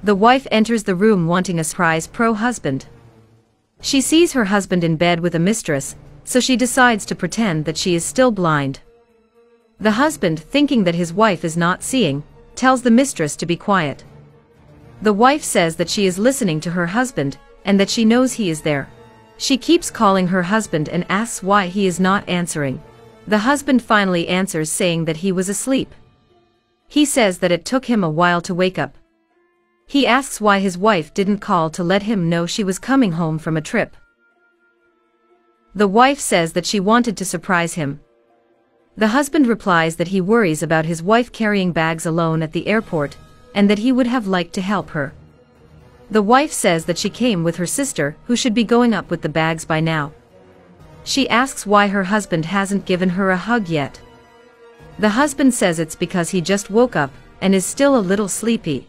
The wife enters the room wanting a surprise pro-husband. She sees her husband in bed with a mistress, so she decides to pretend that she is still blind. The husband, thinking that his wife is not seeing, tells the mistress to be quiet. The wife says that she is listening to her husband, and that she knows he is there. She keeps calling her husband and asks why he is not answering. The husband finally answers saying that he was asleep. He says that it took him a while to wake up. He asks why his wife didn't call to let him know she was coming home from a trip. The wife says that she wanted to surprise him. The husband replies that he worries about his wife carrying bags alone at the airport, and that he would have liked to help her. The wife says that she came with her sister, who should be going up with the bags by now. She asks why her husband hasn't given her a hug yet. The husband says it's because he just woke up, and is still a little sleepy.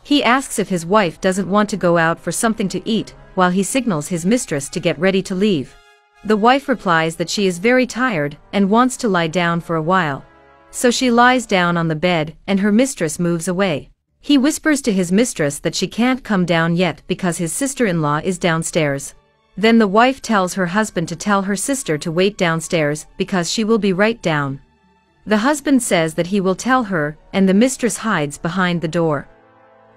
He asks if his wife doesn't want to go out for something to eat, while he signals his mistress to get ready to leave. The wife replies that she is very tired, and wants to lie down for a while. So she lies down on the bed, and her mistress moves away. He whispers to his mistress that she can't come down yet because his sister-in-law is downstairs. Then the wife tells her husband to tell her sister to wait downstairs, because she will be right down. The husband says that he will tell her, and the mistress hides behind the door.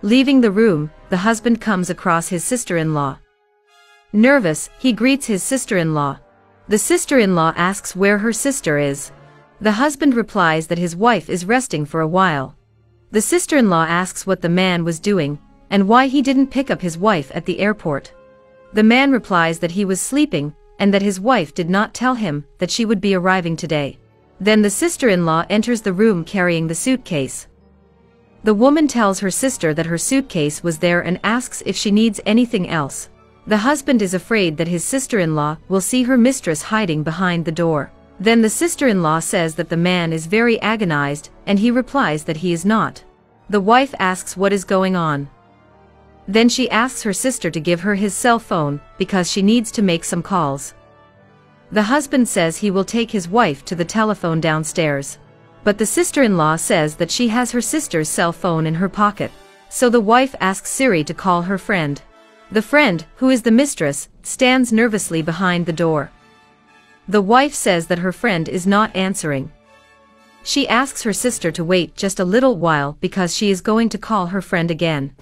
Leaving the room, the husband comes across his sister-in-law. Nervous, he greets his sister-in-law. The sister-in-law asks where her sister is. The husband replies that his wife is resting for a while. The sister-in-law asks what the man was doing, and why he didn't pick up his wife at the airport. The man replies that he was sleeping, and that his wife did not tell him that she would be arriving today. Then the sister-in-law enters the room carrying the suitcase. The woman tells her sister that her suitcase was there and asks if she needs anything else. The husband is afraid that his sister-in-law will see her mistress hiding behind the door. Then the sister-in-law says that the man is very agonized, and he replies that he is not. The wife asks what is going on. Then she asks her sister to give her his cell phone, because she needs to make some calls. The husband says he will take his wife to the telephone downstairs. But the sister-in-law says that she has her sister's cell phone in her pocket. So the wife asks Siri to call her friend. The friend, who is the mistress, stands nervously behind the door. The wife says that her friend is not answering. She asks her sister to wait just a little while because she is going to call her friend again.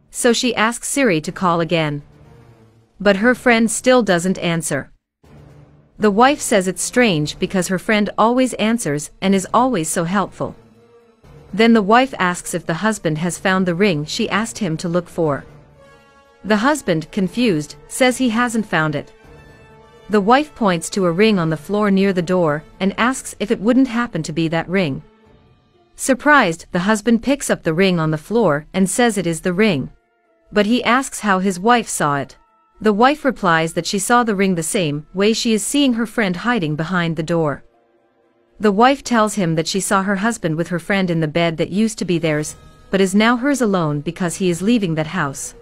So she asks Siri to call again. But her friend still doesn't answer. The wife says it's strange because her friend always answers and is always so helpful. Then the wife asks if the husband has found the ring she asked him to look for. The husband, confused, says he hasn't found it. The wife points to a ring on the floor near the door and asks if it wouldn't happen to be that ring. Surprised, the husband picks up the ring on the floor and says it is the ring. But he asks how his wife saw it. The wife replies that she saw the ring the same way she is seeing her friend hiding behind the door. The wife tells him that she saw her husband with her friend in the bed that used to be theirs, but is now hers alone because he is leaving that house.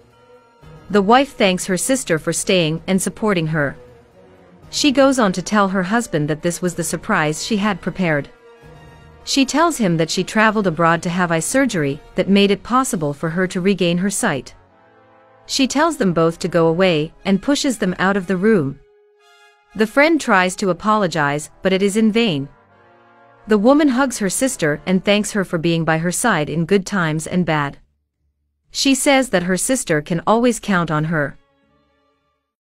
The wife thanks her sister for staying and supporting her. She goes on to tell her husband that this was the surprise she had prepared. She tells him that she traveled abroad to have eye surgery that made it possible for her to regain her sight. She tells them both to go away and pushes them out of the room. The friend tries to apologize, but it is in vain. The woman hugs her sister and thanks her for being by her side in good times and bad. She says that her sister can always count on her.